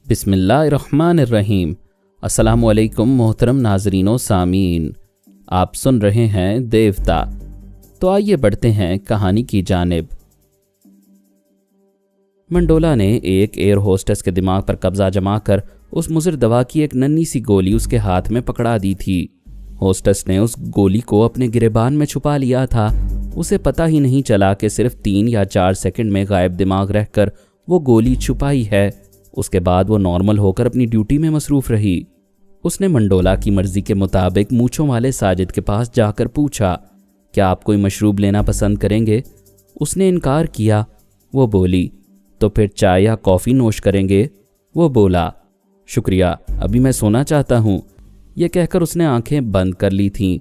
بسم اللہ الرحمن الرحیم۔ السلام علیکم محترم ناظرین و سامعین، آپ سن رہے ہیں دیوتا۔ تو آئیے بڑھتے ہیں کہانی کی جانب۔ منڈولا نے ایک ایئر ہوسٹس کے دماغ پر قبضہ جما کر اس مضر دوا کی ایک ننھی سی گولی اس کے ہاتھ میں پکڑا دی تھی۔ ہوسٹس نے اس گولی کو اپنے گریبان میں چھپا لیا تھا۔ اسے پتہ ہی نہیں چلا کہ صرف 3 یا 4 سیکنڈ میں غائب دماغ رہ کر وہ گولی چھپائی ہے۔ اس کے بعد وہ نارمل ہو کر اپنی ڈیوٹی میں مصروف رہی۔ اس نے منڈولا کی مرضی کے مطابق مونچھوں والے ساجد کے پاس جا کر پوچھا، کیا آپ کوئی مشروب لینا پسند کریں گے؟ اس نے انکار کیا۔ وہ بولی، تو پھر چائے یا کافی نوش کریں گے؟ وہ بولا، شکریہ، ابھی میں سونا چاہتا ہوں۔ یہ کہہ کر اس نے آنکھیں بند کر لی تھیں۔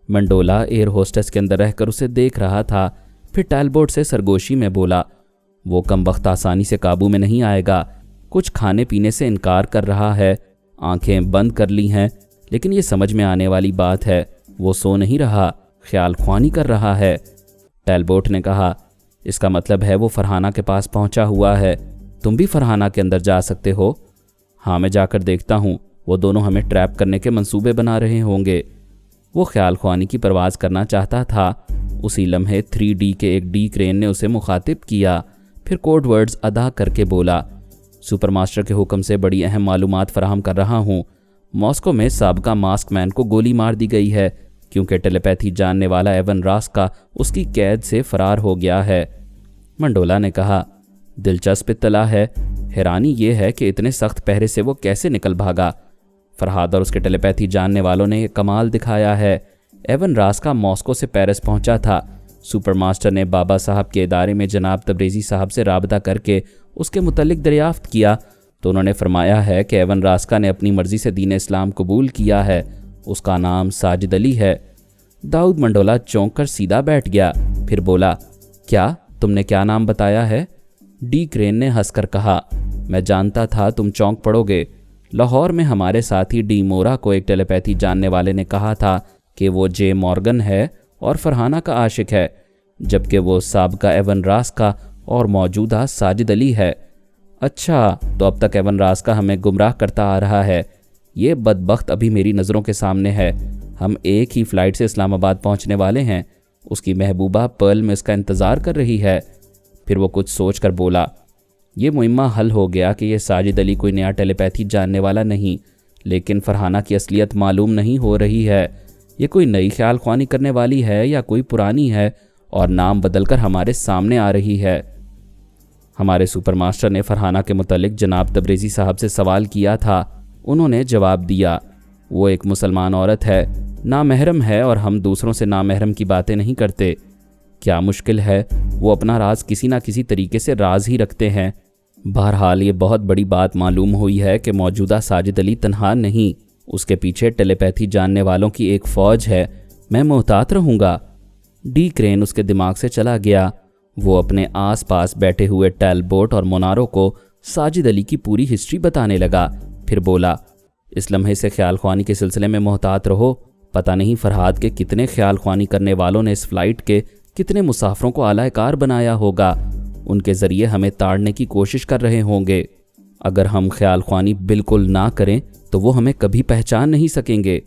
منڈولا ایئر ہوسٹس کے اندر رہ کر اسے دیکھ رہا تھا، پھر ٹیلبورٹ سے سرگوشی میں بولا، وہ کمبخت آسانی سے قابو میں نہیں آئے گا۔ کچھ کھانے پینے سے انکار کر رہا ہے، آنکھیں بند کر لی ہیں، لیکن یہ سمجھ میں آنے والی بات ہے، وہ سو نہیں رہا، خیال خوانی کر رہا ہے۔ ٹیلبورٹ نے کہا، اس کا مطلب ہے وہ فرحانہ کے پاس پہنچا ہوا ہے، تم بھی فرحانہ کے اندر جا سکتے ہو؟ ہاں، میں جا کر دیکھتا ہوں، وہ دونوں ہمیں ٹریپ کرنے کے منصوبے بنا رہے ہوں گے۔ وہ خیال خوانی کی پرواز کرنا چاہتا تھا۔ اسی لمحے 3D کے ایک ڈی کرین نے اسے مخاطب کیا، پھر کوڈ ورڈز ادا کر کے بولا، سپر ماسٹر کے حکم سے بڑی اہم معلومات فراہم کر رہا ہوں۔ ماسکو میں سابقہ ماسک مین کو گولی مار دی گئی ہے کیونکہ ٹیلیپیتھی جاننے والا ایون راسکا اس کی قید سے فرار ہو گیا ہے۔ منڈولا نے کہا، دلچسپ اطلاع ہے، حیرانی یہ ہے کہ اتنے سخت پہرے سے وہ کیسے نکل بھاگا۔ فرحاد اور اس کے ٹیلیپیتھی جاننے والوں نے یہ کمال دکھایا ہے۔ ایون راسکا ماسکو سے پیرس پہنچا تھا۔ سپر ماسٹر نے بابا صاحب کے ادارے میں جناب تبریزی صاحب سے رابطہ کر کے اس کے متعلق دریافت کیا تو انہوں نے فرمایا ہے کہ ایون راسکا نے اپنی مرضی سے دین اسلام قبول کیا ہے۔ اس کا نام ساجد علی ہے۔ داؤد منڈولا چونک کر سیدھا بیٹھ گیا، پھر بولا، کیا تم نے کیا نام بتایا ہے؟ ڈی کرین نے ہنس کر کہا، میں جانتا تھا تم چونک پڑو گے۔ لاہور میں ہمارے ساتھی ڈی مورا کو ایک ٹیلیپیتھی جاننے والے نے کہا تھا کہ وہ جے مورگن ہے اور فرحانہ کا عاشق ہے، جبکہ وہ سابقہ ایون راسکا اور موجودہ ساجد علی ہے۔ اچھا، تو اب تک ایون راسکا ہمیں گمراہ کرتا آ رہا ہے۔ یہ بدبخت ابھی میری نظروں کے سامنے ہے۔ ہم ایک ہی فلائٹ سے اسلام آباد پہنچنے والے ہیں۔ اس کی محبوبہ پرل میں اس کا انتظار کر رہی ہے۔ پھر وہ کچھ سوچ کر بولا، یہ معمہ حل ہو گیا کہ یہ ساجد علی کوئی نیا ٹیلیپیتھی جاننے والا نہیں، لیکن فرحانہ کی اصلیت معلوم نہیں ہو رہی ہے۔ یہ کوئی نئی خیال خوانی کرنے والی ہے یا کوئی پرانی ہے اور نام بدل کر ہمارے سامنے آ رہی ہے۔ ہمارے سپر ماسٹر نے فرحانہ کے متعلق جناب تبریزی صاحب سے سوال کیا تھا۔ انہوں نے جواب دیا، وہ ایک مسلمان عورت ہے، نامحرم ہے اور ہم دوسروں سے نامحرم کی باتیں نہیں کرتے۔ کیا مشکل ہے، وہ اپنا راز کسی نہ کسی طریقے سے راز ہی رکھتے ہیں۔ بہرحال یہ بہت بڑی بات معلوم ہوئی ہے کہ موجودہ ساجد علی تنہا نہیں، اس کے پیچھے ٹیلیپیتھی جاننے والوں کی ایک فوج ہے۔ میں محتاط رہوں گا۔ ڈی کرین اس کے دماغ سے چلا گیا۔ وہ اپنے آس پاس بیٹھے ہوئے ٹیلبورٹ اور مونارو کو ساجد علی کی پوری ہسٹری بتانے لگا، پھر بولا، اس لمحے سے خیال خوانی کے سلسلے میں محتاط رہو۔ پتہ نہیں فرحاد کے کتنے خیال خوانی کرنے والوں نے اس فلائٹ کے کتنے مسافروں کو اعلی کار بنایا ہوگا۔ ان کے ذریعے ہمیں تاڑنے کی کوشش کر رہے ہوں گے۔ اگر ہم خیال خوانی بالکل نہ کریں تو وہ ہمیں کبھی پہچان نہیں سکیں گے۔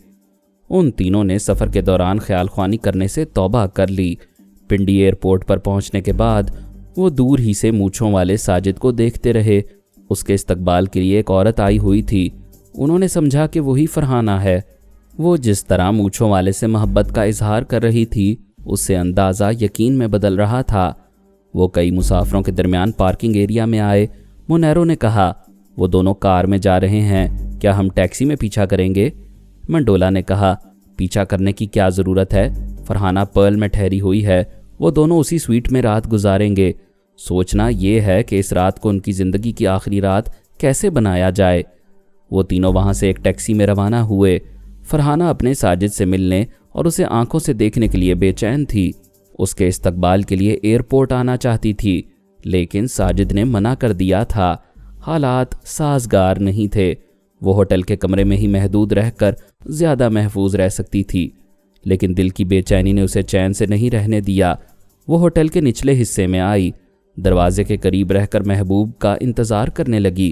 ان تینوں نے سفر کے دوران خیال خوانی کرنے سے توبہ کر لی۔ پنڈی ایئرپورٹ پر پہنچنے کے بعد وہ دور ہی سے مونچھوں والے ساجد کو دیکھتے رہے۔ اس کے استقبال کے لیے ایک عورت آئی ہوئی تھی۔ انہوں نے سمجھا کہ وہی فرحانہ ہے۔ وہ جس طرح مونچھوں والے سے محبت کا اظہار کر رہی تھی، اس سے اندازہ یقین میں بدل رہا تھا۔ وہ کئی مسافروں کے درمیان پارکنگ ایریا میں آئے۔ مونیرو نے کہا، وہ دونوں کار میں جا رہے ہیں، کیا ہم ٹیکسی میں پیچھا کریں گے؟ منڈولا نے کہا، پیچھا کرنے کی کیا ضرورت ہے؟ فرحانہ پرل میں ٹھہری ہوئی ہے، وہ دونوں اسی سویٹ میں رات گزاریں گے۔ سوچنا یہ ہے کہ اس رات کو ان کی زندگی کی آخری رات کیسے بنایا جائے۔ وہ تینوں وہاں سے ایک ٹیکسی میں روانہ ہوئے۔ فرحانہ اپنے ساجد سے ملنے اور اسے آنکھوں سے دیکھنے کے لیے بے چین تھی۔ اس کے استقبال کے لیے ایئرپورٹ آنا چاہتی تھی، لیکن ساجد نے منع کر دیا تھا۔ حالات سازگار نہیں تھے۔ وہ ہوٹل کے کمرے میں ہی محدود رہ کر زیادہ محفوظ رہ سکتی تھی، لیکن دل کی بے چینی نے اسے چین سے نہیں رہنے دیا۔ وہ ہوٹل کے نچلے حصے میں آئی، دروازے کے قریب رہ کر محبوب کا انتظار کرنے لگی۔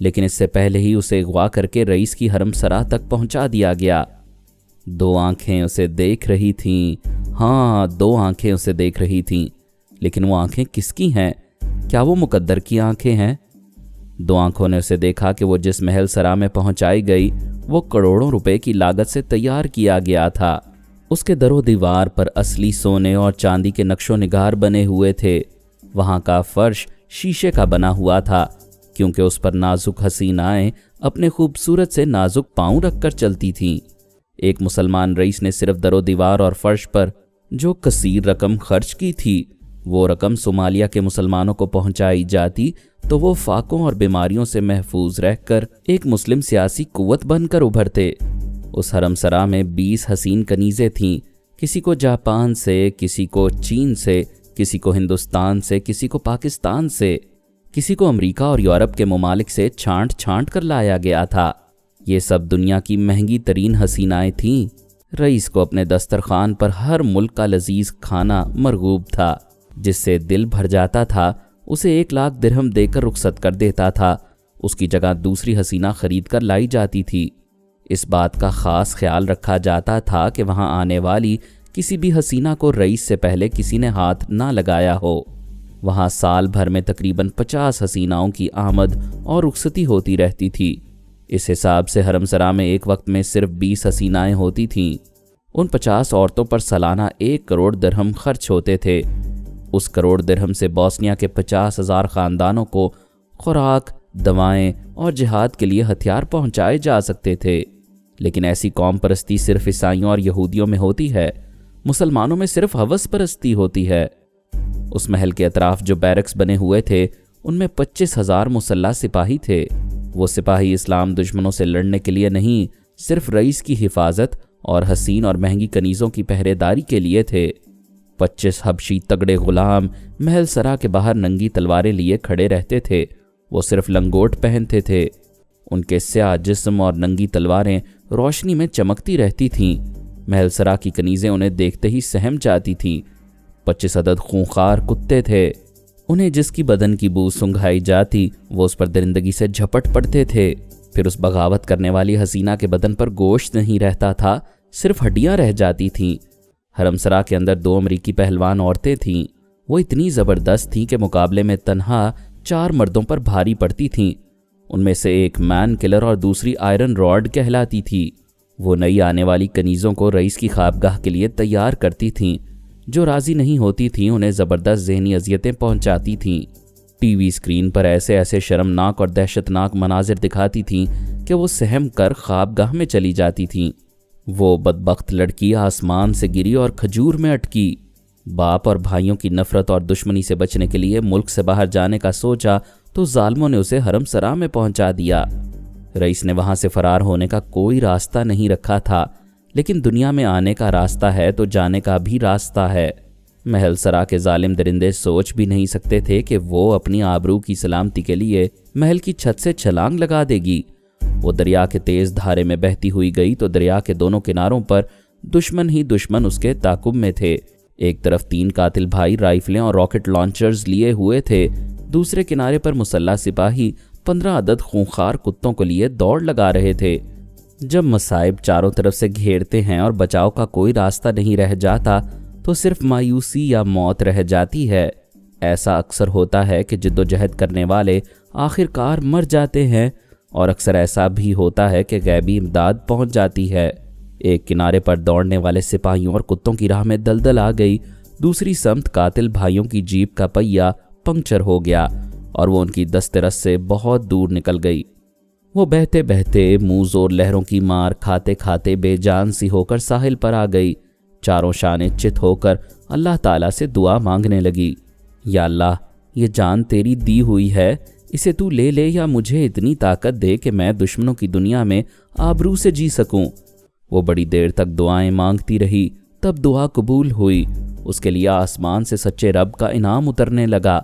لیکن اس سے پہلے ہی اسے اغوا کر کے رئیس کی حرم سرا تک پہنچا دیا گیا۔ 2 آنکھیں اسے دیکھ رہی تھیں، ہاں 2 آنکھیں اسے دیکھ رہی تھیں، لیکن وہ آنکھیں کس کی ہیں؟ کیا وہ مقدر کی آنکھیں ہیں؟ 2 آنکھوں نے اسے دیکھا کہ وہ جس محل سرا میں پہنچائی گئی وہ کروڑوں روپے کی لاگت سے تیار کیا گیا تھا۔ اس کے در و دیوار پر اصلی سونے اور چاندی کے نقش و نگار بنے ہوئے تھے۔ وہاں کا فرش شیشے کا بنا ہوا تھا، کیونکہ اس پر نازک حسینائیں اپنے خوبصورت سے نازک پاؤں رکھ کر چلتی تھیں۔ ایک مسلمان رئیس نے صرف در و دیوار اور فرش پر جو کثیر رقم خرچ کی تھی، وہ رقم صومالیہ کے مسلمانوں کو پہنچائی جاتی تو وہ فاقوں اور بیماریوں سے محفوظ رہ کر ایک مسلم سیاسی قوت بن کر ابھرتے۔ اس حرم سرا میں 20 حسین کنیزیں تھیں، کسی کو جاپان سے، کسی کو چین سے، کسی کو ہندوستان سے، کسی کو پاکستان سے، کسی کو امریکہ اور یورپ کے ممالک سے چھانٹ چھانٹ کر لایا گیا تھا۔ یہ سب دنیا کی مہنگی ترین حسینائیں تھیں۔ رئیس کو اپنے دسترخوان پر ہر ملک کا لذیذ کھانا مرغوب تھا، جس سے دل بھر جاتا تھا۔ اسے 1 لاکھ درہم دے کر رخصت کر دیتا تھا، اس کی جگہ دوسری حسینہ خرید کر لائی جاتی تھی۔ اس بات کا خاص خیال رکھا جاتا تھا کہ وہاں آنے والی کسی بھی حسینہ کو رئیس سے پہلے کسی نے ہاتھ نہ لگایا ہو۔ وہاں سال بھر میں تقریباً 50 حسیناؤں کی آمد اور رخصتی ہوتی رہتی تھی۔ اس حساب سے حرم سرا میں ایک وقت میں صرف 20 حسینائیں ہوتی تھیں۔ ان 50 عورتوں پر سالانہ 1 کروڑ درہم خرچ ہوتے تھے۔ اس کروڑ درہم سے بوسنیا کے 50,000 خاندانوں کو خوراک، دوائیں اور جہاد کے لیے ہتھیار پہنچائے جا سکتے تھے۔ لیکن ایسی قوم پرستی صرف عیسائیوں اور یہودیوں میں ہوتی ہے، مسلمانوں میں صرف ہوس پرستی ہوتی ہے۔ اس محل کے اطراف جو بیرکس بنے ہوئے تھے، ان میں 25,000 مسلح سپاہی تھے۔ وہ سپاہی اسلام دشمنوں سے لڑنے کے لیے نہیں، صرف رئیس کی حفاظت اور حسین اور مہنگی کنیزوں کی پہرے داری کے لیے تھے۔ 25 حبشی تگڑے غلام محل سرا کے باہر ننگی تلواریں لیے کھڑے رہتے تھے۔ وہ صرف لنگوٹ پہنتے تھے۔ ان کے سیاہ جسم اور ننگی تلواریں روشنی میں چمکتی رہتی تھیں۔ محل سرا کی کنیزیں انہیں دیکھتے ہی سہم جاتی تھیں۔ 25 عدد خونخوار کتے تھے۔ انہیں جس کی بدن کی بو سنگھائی جاتی، وہ اس پر درندگی سے جھپٹ پڑتے تھے۔ پھر اس بغاوت کرنے والی حسینہ کے بدن پر گوشت نہیں رہتا تھا، صرف ہڈیاں رہ جاتی تھیں۔ حرم سرا کے اندر 2 امریکی پہلوان عورتیں تھیں۔ وہ اتنی زبردست تھیں کہ مقابلے میں تنہا 4 مردوں پر بھاری پڑتی تھیں۔ ان میں سے ایک مین کلر اور دوسری آئرن راڈ کہلاتی تھی۔ وہ نئی آنے والی کنیزوں کو رئیس کی خوابگاہ کے لیے تیار کرتی تھیں۔ جو راضی نہیں ہوتی تھیں انہیں زبردست ذہنی اذیتیں پہنچاتی تھیں۔ ٹی وی اسکرین پر ایسے ایسے شرمناک اور دہشتناک مناظر دکھاتی تھیں کہ وہ سہم کر خوابگاہ میں چلی جاتی تھیں۔ وہ بدبخت لڑکی آسمان سے گری اور کھجور میں اٹکی۔ باپ اور بھائیوں کی نفرت اور دشمنی سے بچنے کے لیے ملک سے باہر جانے کا سوچا تو ظالموں نے اسے حرم سرا میں پہنچا دیا۔ رئیس نے وہاں سے فرار ہونے کا کوئی راستہ نہیں رکھا تھا، لیکن دنیا میں آنے کا راستہ ہے تو جانے کا بھی راستہ ہے۔ محل سرا کے ظالم درندے سوچ بھی نہیں سکتے تھے کہ وہ اپنی آبرو کی سلامتی کے لیے محل کی چھت سے چھلانگ لگا دے گی۔ وہ دریا کے تیز دھارے میں بہتی ہوئی گئی تو دریا کے دونوں کناروں پر دشمن ہی دشمن اس کے تعاقب میں تھے۔ ایک طرف 3 قاتل بھائی رائفلیں اور راکٹ لانچرز لیے ہوئے تھے، دوسرے کنارے پر مسلح سپاہی 15 عدد خونخوار کتوں کو لیے دوڑ لگا رہے تھے۔ جب مصائب چاروں طرف سے گھیرتے ہیں اور بچاؤ کا کوئی راستہ نہیں رہ جاتا تو صرف مایوسی یا موت رہ جاتی ہے۔ ایسا اکثر ہوتا ہے کہ جد و جہد کرنے والے آخر کار مر جاتے ہیں، اور اکثر ایسا بھی ہوتا ہے کہ غیبی امداد پہنچ جاتی ہے۔ ایک کنارے پر دوڑنے والے سپاہیوں اور کتوں کی راہ میں دلدل آ گئی، دوسری سمت قاتل بھائیوں کی جیپ کا پہیہ پنکچر ہو گیا اور وہ ان کی دست رس سے بہت دور نکل گئی۔ وہ بہتے بہتے منہ زور لہروں کی مار کھاتے کھاتے بے جان سی ہو کر ساحل پر آ گئی۔ چاروں شانے چت ہو کر اللہ تعالیٰ سے دعا مانگنے لگی، یا اللہ، یہ جان تیری دی ہوئی ہے، اسے تو لے لے یا مجھے اتنی طاقت دے کہ میں دشمنوں کی دنیا میں آبرو سے جی سکوں۔ وہ بڑی دیر تک دعائیں مانگتی رہی، تب دعا قبول ہوئی۔ اس کے لیے آسمان سے سچے رب کا انعام اترنے لگا۔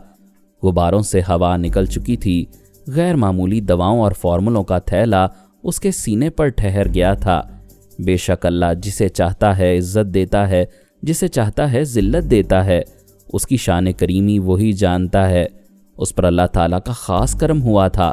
غباروں سے ہوا نکل چکی تھی، غیر معمولی دواؤں اور فارمولوں کا تھیلا اس کے سینے پر ٹھہر گیا تھا۔ بے شک اللہ جسے چاہتا ہے عزت دیتا ہے، جسے چاہتا ہے ذلت دیتا ہے، اس کی شان کریمی وہی جانتا ہے۔ اس پر اللہ تعالیٰ کا خاص کرم ہوا تھا۔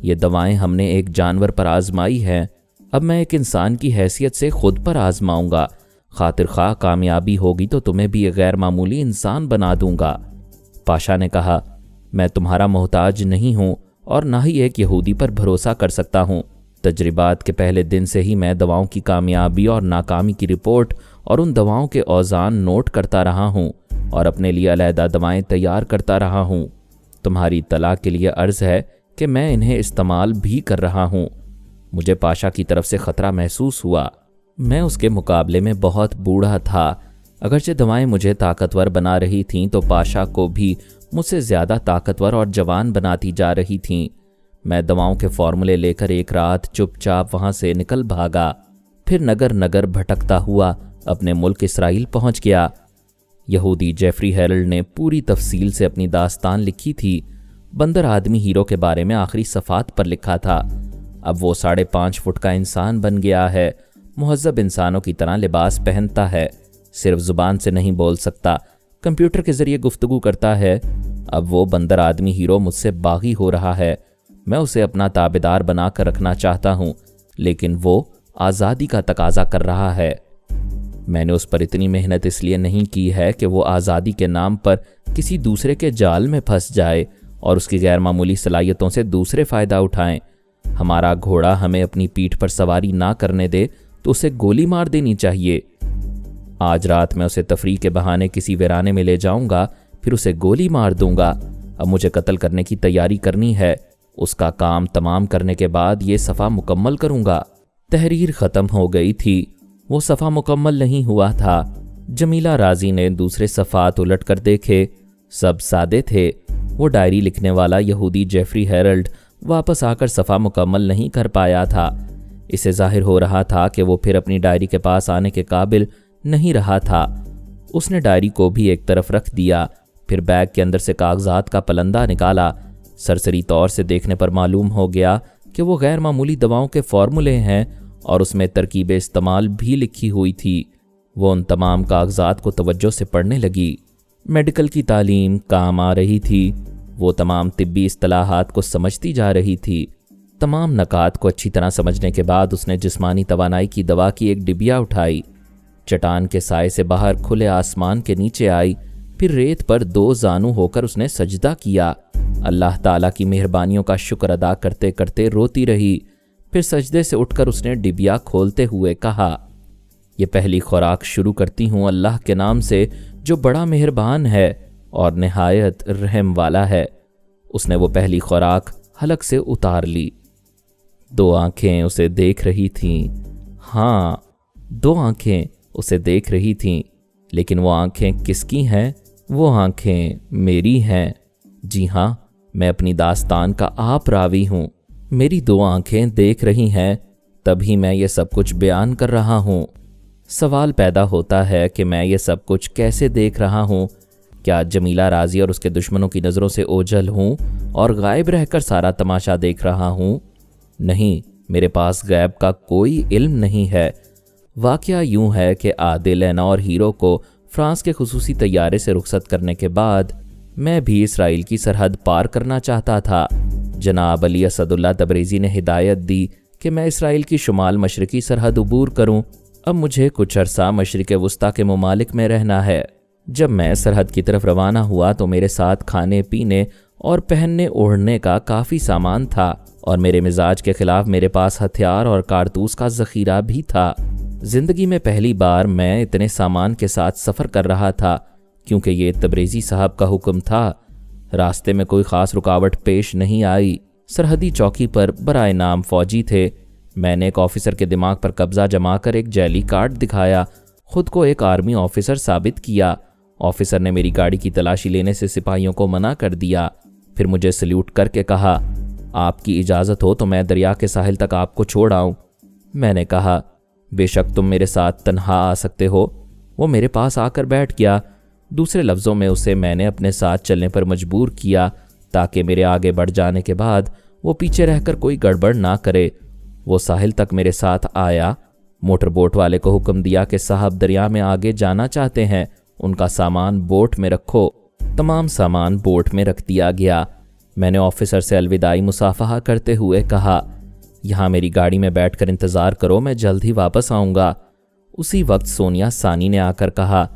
یہ دوائیں ہم نے ایک جانور پر آزمائی ہیں، اب میں ایک انسان کی حیثیت سے خود پر آزماؤں گا، خاطر خواہ کامیابی ہوگی تو تمہیں بھی ایک غیر معمولی انسان بنا دوں گا۔ پاشا نے کہا، میں تمہارا محتاج نہیں ہوں اور نہ ہی ایک یہودی پر بھروسہ کر سکتا ہوں۔ تجربات کے پہلے دن سے ہی میں دواؤں کی کامیابی اور ناکامی کی رپورٹ اور ان دواؤں کے اوزان نوٹ کرتا رہا ہوں اور اپنے لیے علیحدہ دوائیں تیار کرتا رہا ہوں۔ تمہاری اطلاع کے لیے عرض ہے کہ میں انہیں استعمال بھی کر رہا ہوں۔ مجھے پاشا کی طرف سے خطرہ محسوس ہوا۔ میں اس کے مقابلے میں بہت بوڑھا تھا۔ اگرچہ دوائیں مجھے طاقتور بنا رہی تھیں تو پاشا کو بھی مجھ سے زیادہ طاقتور اور جوان بناتی جا رہی تھیں۔ میں دواؤں کے فارمولے لے کر ایک رات چپ چاپ وہاں سے نکل بھاگا، پھر نگر نگر بھٹکتا ہوا اپنے ملک اسرائیل پہنچ گیا۔ یہودی جیفری ہیرلڈ نے پوری تفصیل سے اپنی داستان لکھی تھی۔ بندر آدمی ہیرو کے بارے میں آخری صفحات پر لکھا تھا۔ اب وہ 5.5 فٹ کا انسان بن گیا ہے، مہذب انسانوں کی طرح لباس پہنتا ہے، صرف زبان سے نہیں بول سکتا، کمپیوٹر کے ذریعے گفتگو کرتا ہے۔ اب وہ بندر آدمی ہیرو مجھ سے باغی ہو رہا ہے۔ میں اسے اپنا تابعدار بنا کر رکھنا چاہتا ہوں، لیکن وہ آزادی کا تقاضا کر رہا ہے۔ میں نے اس پر اتنی محنت اس لیے نہیں کی ہے کہ وہ آزادی کے نام پر کسی دوسرے کے جال میں پھنس جائے اور اس کی غیر معمولی صلاحیتوں سے دوسرے فائدہ اٹھائیں۔ ہمارا گھوڑا ہمیں اپنی پیٹھ پر سواری نہ کرنے دے تو اسے گولی مار دینی چاہیے۔ آج رات میں اسے تفریح کے بہانے کسی ویرانے میں لے جاؤں گا، پھر اسے گولی مار دوں گا۔ اب مجھے قتل کرنے کی تیاری کرنی ہے۔ اس کا کام تمام کرنے کے بعد یہ صفحہ مکمل کروں گا۔ تحریر ختم ہو گئی تھی، وہ صفحہ مکمل نہیں ہوا تھا۔ جمیلہ راضی نے دوسرے صفحات الٹ کر دیکھے، سب سادے تھے۔ وہ ڈائری لکھنے والا یہودی جیفری ہیرلڈ واپس آ کر صفحہ مکمل نہیں کر پایا تھا۔ اسے ظاہر ہو رہا تھا کہ وہ پھر اپنی ڈائری کے پاس آنے کے قابل نہیں رہا تھا۔ اس نے ڈائری کو بھی ایک طرف رکھ دیا، پھر بیگ کے اندر سے کاغذات کا پلندہ نکالا۔ سرسری طور سے دیکھنے پر معلوم ہو گیا کہ وہ غیر معمولی دواؤں کے فارمولے ہیں اور اس میں ترکیب استعمال بھی لکھی ہوئی تھی۔ وہ ان تمام کاغذات کو توجہ سے پڑھنے لگی۔ میڈیکل کی تعلیم کام آ رہی تھی۔ وہ تمام طبی اصطلاحات کو سمجھتی جا رہی تھی۔ تمام نکات کو اچھی طرح سمجھنے کے بعد اس نے جسمانی توانائی کی دوا کی ایک ڈبیا اٹھائی، چٹان کے سائے سے باہر کھلے آسمان کے نیچے آئی، پھر ریت پر 2 زانو ہو کر اس نے سجدہ کیا۔ اللہ تعالیٰ کی مہربانیوں کا شکر ادا کرتے کرتے روتی رہی۔ پھر سجدے سے اٹھ کر اس نے ڈبیا کھولتے ہوئے کہا، یہ پہلی خوراک شروع کرتی ہوں اللہ کے نام سے جو بڑا مہربان ہے اور نہایت رحم والا ہے۔ اس نے وہ پہلی خوراک حلق سے اتار لی۔ 2 آنکھیں اسے دیکھ رہی تھیں۔ ہاں، 2 آنکھیں اسے دیکھ رہی تھیں، لیکن وہ آنکھیں کس کی ہیں؟ وہ آنکھیں میری ہیں۔ جی ہاں، میں اپنی داستان کا آپ راوی ہوں۔ میری 2 آنکھیں دیکھ رہی ہیں، تبھی میں یہ سب کچھ بیان کر رہا ہوں۔ سوال پیدا ہوتا ہے کہ میں یہ سب کچھ کیسے دیکھ رہا ہوں؟ کیا جمیلہ راضی اور اس کے دشمنوں کی نظروں سے اوجھل ہوں اور غائب رہ کر سارا تماشا دیکھ رہا ہوں؟ نہیں، میرے پاس غیب کا کوئی علم نہیں ہے۔ واقعہ یوں ہے کہ عادل اور ہیرو کو فرانس کے خصوصی طیارے سے رخصت کرنے کے بعد میں بھی اسرائیل کی سرحد پار کرنا چاہتا تھا۔ جناب علی اسد اللہ تبریزی نے ہدایت دی کہ میں اسرائیل کی شمال مشرقی سرحد عبور کروں۔ اب مجھے کچھ عرصہ مشرق وسطیٰ کے ممالک میں رہنا ہے۔ جب میں سرحد کی طرف روانہ ہوا تو میرے ساتھ کھانے پینے اور پہننے اوڑھنے کا کافی سامان تھا، اور میرے مزاج کے خلاف میرے پاس ہتھیار اور کارتوس کا ذخیرہ بھی تھا۔ زندگی میں پہلی بار میں اتنے سامان کے ساتھ سفر کر رہا تھا، کیونکہ یہ تبریزی صاحب کا حکم تھا۔ راستے میں کوئی خاص رکاوٹ پیش نہیں آئی۔ سرحدی چوکی پر برائے نام فوجی تھے۔ میں نے ایک آفیسر کے دماغ پر قبضہ جما کر ایک جعلی کارڈ دکھایا، خود کو ایک آرمی آفیسر ثابت کیا۔ آفیسر نے میری گاڑی کی تلاشی لینے سے سپاہیوں کو منع کر دیا، پھر مجھے سلیوٹ کر کے کہا، آپ کی اجازت ہو تو میں دریا کے ساحل تک آپ کو چھوڑ آؤں۔ میں نے کہا، بے شک تم میرے ساتھ تنہا آ سکتے ہو۔ وہ میرے پاس آ کر بیٹھ گیا۔ دوسرے لفظوں میں اسے میں نے اپنے ساتھ چلنے پر مجبور کیا تاکہ میرے آگے بڑھ جانے کے بعد وہ پیچھے رہ کر کوئی گڑبڑ نہ کرے۔ وہ ساحل تک میرے ساتھ آیا۔ موٹر بوٹ والے کو حکم دیا کہ صاحب دریا میں آگے جانا چاہتے ہیں، ان کا سامان بوٹ میں رکھو۔ تمام سامان بوٹ میں رکھ دیا گیا۔ میں نے آفیسر سے الوداعی مصافحہ کرتے ہوئے کہا، یہاں میری گاڑی میں بیٹھ کر انتظار کرو، میں جلد ہی واپس آؤں گا۔ اسی وقت سونیا ثانی نے آ کر کہا،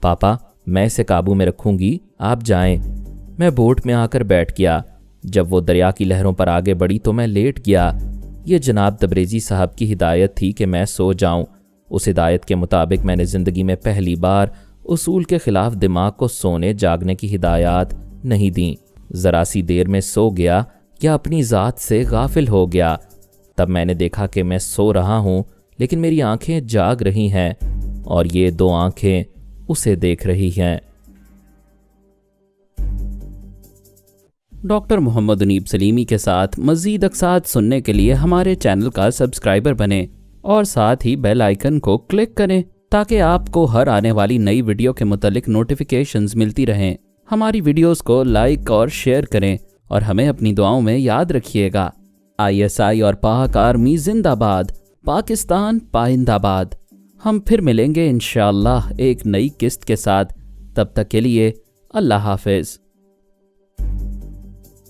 پاپا میں اسے قابو میں رکھوں گی، آپ جائیں۔ میں بوٹ میں آ کر بیٹھ گیا۔ جب وہ دریا کی لہروں پر آگے بڑھی تو میں لیٹ گیا۔ یہ جناب تبریزی صاحب کی ہدایت تھی کہ میں سو جاؤں۔ اس ہدایت کے مطابق میں نے زندگی میں پہلی بار اصول کے خلاف دماغ کو سونے جاگنے کی ہدایات نہیں دیں۔ ذرا سی دیر میں سو گیا یا اپنی ذات سے غافل ہو گیا۔ تب میں نے دیکھا کہ میں سو رہا ہوں لیکن میری آنکھیں جاگ رہی ہیں اور یہ دو آنکھیں اسے دیکھ رہی ہیں۔ ڈاکٹر محمد انیب سلیمی کے ساتھ مزید اقساط سننے کے لیے ہمارے چینل کا سبسکرائبر بنیں اور ساتھ ہی بیل آئیکن کو کلک کریں تاکہ آپ کو ہر آنے والی نئی ویڈیو کے متعلق نوٹیفیکیشنز ملتی رہیں۔ ہماری ویڈیوز کو لائک اور شیئر کریں اور ہمیں اپنی دعاؤں میں یاد رکھیے گا۔ ISI اور پاک آرمی زندہ باد، پاکستان پائندہ باد۔ ہم پھر ملیں گے انشاءاللہ ایک نئی قسط کے ساتھ، تب تک کے لیے اللہ حافظ۔